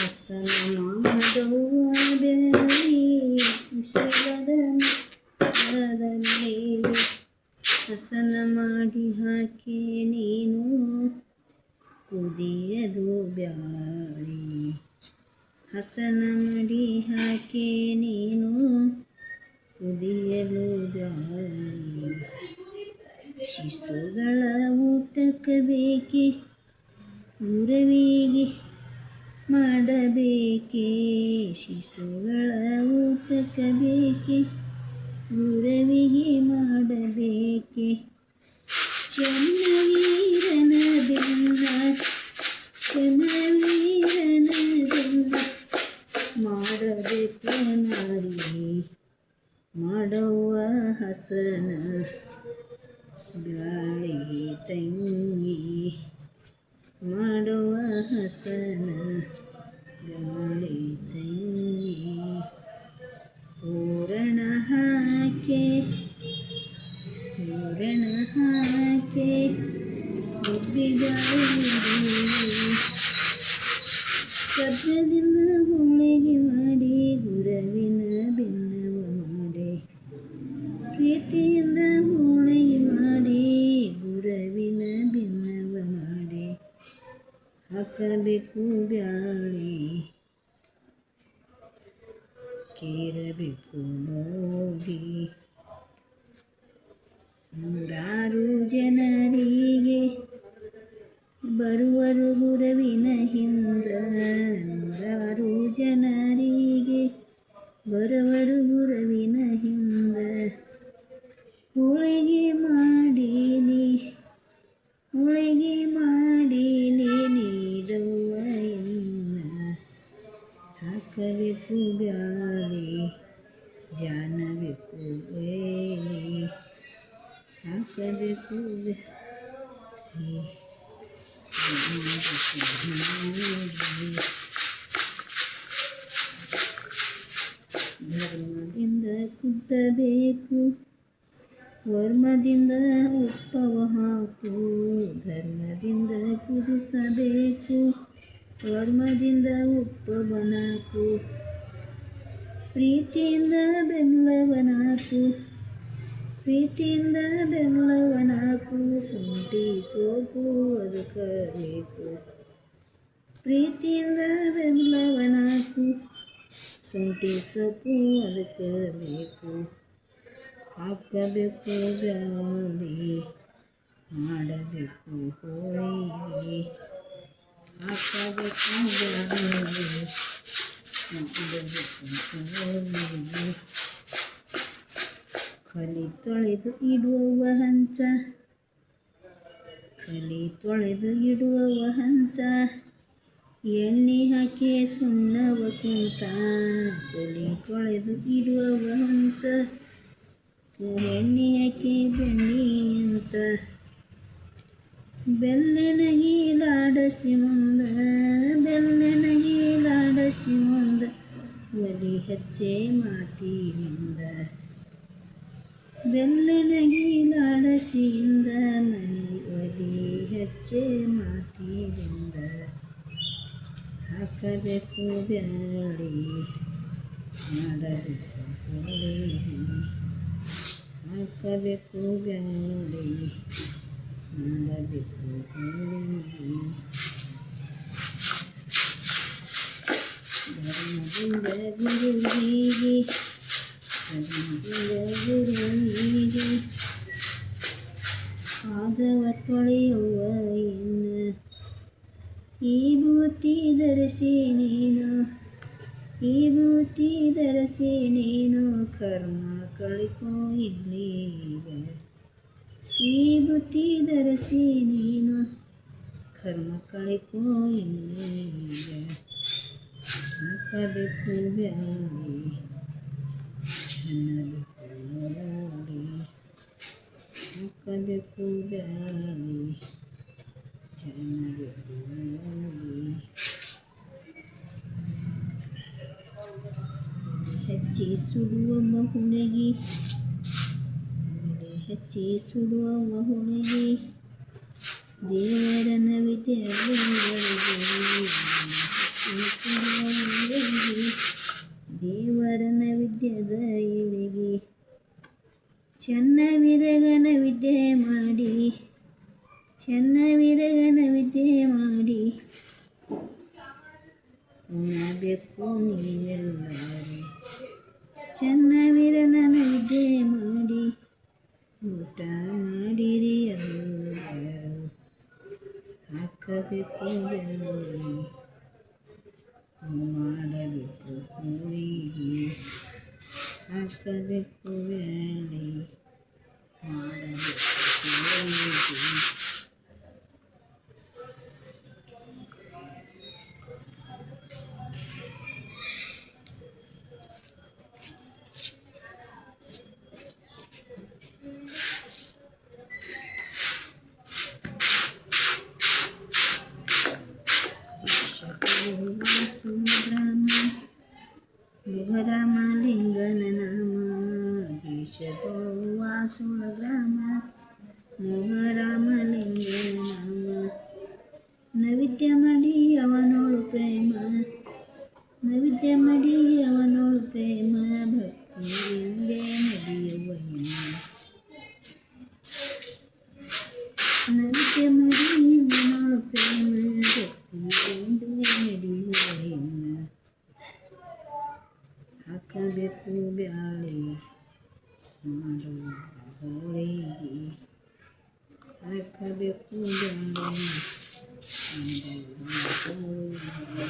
ಹಸನ ಮಾಡುವರಲ್ಲಿ ಕುಶಲದ ಮರದಲ್ಲಿ ಹಸನ ಮಾಡಿ ಹಾಕಿ ನೀನು ಕುದಿಯಲು ಬ್ಯಾಳಿ ಹಸನ ಮಾಡಿ ಹಾಕಿ ನೀನು ಕುದಿಯಲು ಬ್ಯಾಳಿ ಶಿಶುಗಳ ಊಟಕ್ಕೆ ಬೇಕೆ ಗುರವಿಗೆ ಮಾಡಬೇಕೆ ಶಿಶುಗಳ ಊಟಕ್ಕೆ ಬೇಕೆ ಗುರವಿಗೆ ಮಾಡಬೇಕೆ ಚನ್ನವೀರನ ಬೆನ್ನ ಮಾಡಬೇಕು ನಾರಿ ಮಾಡುವ ಹಸನ ಬ್ಯಾಳಿ ತಂಗಿ ಮಾಡುವ ಹಸನ ಬ್ಯಾಳಿ ತಂಗಿ ಹೂರಣ ಹಾಕಿ ರುಬ್ಬಿದಾಳಿ ಸದ್ಯದಿಂದ ಹೋಳಿಗೆ ಮಾಡಿ ಗುರವಿನ ಬೆನ್ನವ ಮಾಡಿ ಪ್ರೀತಿಯಿಂದ ಹೋಳಿಗೆ ಮಾಡಿ ಗುರವಿನ ಬೆನ್ನವ ಮಾಡಿ ಹಾಕಬೇಕು ಬ್ಯಾಳಿ ಕೇಳಬೇಕು ನೋಡಿ ನೂರಾರು ಜನರಿಗೆ ಬರುವರು ಗುರವಿನ ಹಿಂದ ನೂರಾರು ಜನರಿಗೆ ಬರುವರು ಗುರವಿನ ಹಿಂದ ಹೋಳಿಗೆ ಮಾಡೀನಿ ನೀಡುವ ಎನ್ನ ಹಾಕಬೇಕು ಬ್ಯಾಳಿ ಜಾನಬೇಕು ಬೇಲಿ ಹಾಕಬೇಕು ಧರ್ಮದಿಂದ ಕುದ್ದಬೇಕು ವರ್ಮದಿಂದ ಉಪ್ಪವ ಹಾಕು ಧರ್ಮದಿಂದ ಕುದಿಸಬೇಕು ವರ್ಮದಿಂದ ಉಪ್ಪವನಾಕು ಪ್ರೀತಿಯಿಂದ ಬೆಲ್ಲವನಾಕು ಶುಂಠಿ ಸೋಪು ಅದಕ್ಕೆ ಬೇಕು ಪ್ರೀತಿಯಿಂದ ಬೆಲ್ಲವನಾಕು ಶುಂಠಿ ಸೊಪ್ಪು ಅದಕ್ಕೆ ಬೇಕು ಹಾಕಬೇಕು ಬ್ಯಾಳಿ ಮಾಡಬೇಕು ಹೋಳಿಗೆ ಹಾಕಬೇಕು ಬ್ಯಾಳಿ ಮಾಡಬೇಕು ಹೋಳಿಗೆ ಕಲಿ ತೊಳೆದು ಇಡುವ ಹಂಚ ಎಣ್ಣೆ ಹಾಕಿ ಸುಣ್ಣವ ಕುಂತ ಕಲಿ ತೊಳೆದು ಇಡುವ ಹಂಚ ಎಣ್ಣೆ ಹಾಕಿ ಬೆಣ್ಣೆ ಅಂತ ಬೆಲ್ಲನಗೀಲಾಡಸಿ ಮುಂದ ಒಲಿ ಹಚ್ಚೆ ಮಾತಿನಿಂದ ಬೆಲ್ಲನಗೀಲಾಡಸಿಯಿಂದ ಮನಿ ಒಲಿ ಹಚ್ಚೆ ಮಾತಿನಿಂದ ಹಾಕಬೇಕು ಬ್ಯಾಳಿ ಮಾಡಬೇಕು ಹೋಳಿಗೆ ಹಾಕಬೇಕು ಬ್ಯಾಳಿ ಮಾಡಬೇಕು ಹೋಳಿಗೆ ಧರ್ಮದಿಂದ ಗುರುವಿಗೆ ಪಾದವ ತೊಳೆಯುವ ಇನ್ನ ಈ ಭೂತಿ ಧರಿಸಿ ನೀನು ಕರ್ಮ ಕಳಿಕೋ ಇಲ್ಲೀಗ ಈ ಭೂತಿ ಧರಿಸಿ ನೀನು ಕರ್ಮ ಕಳಿಕೋ ಇಲ್ಲೀಗ ಹಾಕಬೇಕು ಬ್ಯಾಳಿ ಚೆನ್ನಬೇಕು ನೋಡಿ ಹಾಕಬೇಕು ಬ್ಯಾಳಿ ಚೆನ್ನಬೇಕು ನೋಡಿ ಹಚ್ಚಿ ಸುಡುವ ಮಹುಣಿಗೆ ದೇವರ ನೈವೇದ್ಯಗಳಿಗೆ ದೇವರ ನೈವೇದ್ಯದ ಎಲೆಗೆ ಚೆನ್ನ ವಿರಗನ ವಿದ್ಯೆ ಮಾಡಿ ಚೆನ್ನ ವಿರಗನ ವಿದ್ಯೆ ಮಾಡಿ ಉಣಬೇಕು ನೀವೆಲ್ಲರೂ ಚೆನ್ನ ವಿರಗನ ವಿದ್ಯೆ ಮಾಡಿ ಊಟ ಮಾಡಿರಿ ಎಲ್ಲರೂ ಹಾಕಬೇಕು ಬೆಳ್ಳುಳ್ಳಿ ಮಾಡಬೇಕು ಹೋಳಿಗೆ ಹಾಕಬೇಕು ಬೇಳೆ ಮಾಡಬೇಕು ಹೋಳಿಗೆ ಮುಘರಾಮಲಿಂಗನ ನಾಮ ವಾಸುಳ ಗ್ರಾಮ ಮುಘರಾಮಲಿಂಗನ ನಾಮ ನೈವೇದ್ಯ ಮಾಡಿ ಅವನೋಳು ಪ್ರೇಮ ನೈವೇದ್ಯ ಮಾಡಿ ಅವನೋಳು ಪ್ರೇಮ ಭಕ್ತಿಯಿಂದೇ ನಡೆಯುವ ನೈವೇದ್ಯ ಮಾಡಿ ಅವನೋಳು ಪ್ರೇಮ ಭಕ್ತಿಯಿಂದೇ ನಡೆಯುವ ಹಾಕಬೇಕು ಬ್ಯಾಳೆ ಮಾಡುವ ಹೋಳಿಗೆ ಹಾಕಬೇಕು ಬ್ಯಾಳೆ ಮಾಡುವ ಹೋಳಿಗೆ